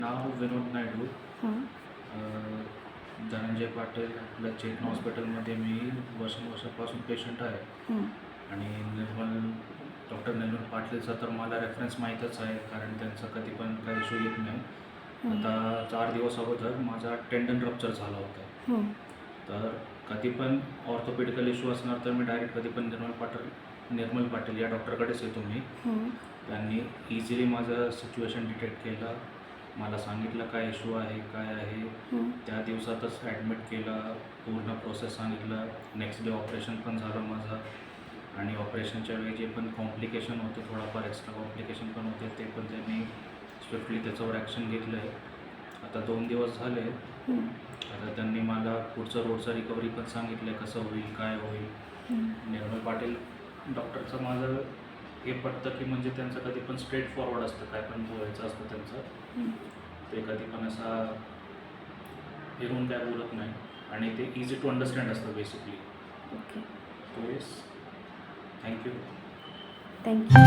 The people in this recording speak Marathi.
नाव विनोद नायडू. हां. धनंजय पाटील आपल्या चेतन हॉस्पिटलमध्ये मी वर्षानुवर्षापासून पेशंट आहे. हं. आणि डॉक्टर निर्मल पाटीलचा तर मला रेफरन्स माहीतच आहे, कारण त्यांचा कधी पण काही इश्यू येत नाही. आता 4 दिवस अगोदर माझा टेंडन रप्चर झाला होता. तर कधी पण ऑर्थोपेडिकल इश्यू असणार तर मी डायरेक्ट कधी पण निर्मल पाटील या डॉक्टरकडेच येतो मी. त्यांनी इझिली माझं सिच्युएशन डिटेक्ट केलं, मला सांगितलं काय इश्यू आहे काय आहे. त्या दिवसातच ॲडमिट केलं, पूर्ण प्रोसेस सांगितलं. नेक्स्ट डे ऑपरेशन पण झालं माझं. आणि ऑपरेशनच्या वेळी जे पण कॉम्प्लिकेशन होते, थोडाफार एक्स्ट्रा कॉम्प्लिकेशन पण होते, ते पण त्यांनी स्विफ्टली त्याच्यावर ॲक्शन घेतलं आहे. आता 2 दिवस झाले. आता त्यांनी मला पुढचं रोडचं रिकव्हरी पण सांगितलं आहे, कसं होईल काय होईल. निर्मल पाटील डॉक्टरचं माझं हे पटतं की म्हणजे त्यांचं कधी पण स्ट्रेट फॉरवर्ड असतं, काय पण बोलायचं असतं त्यांचं. ते कधी पण असा फिरून काय बोलत नाही आणि ते इझी टू अंडरस्टँड असतं बेसिकली. ओके. तो येस, थँक्यू. थँक्यू.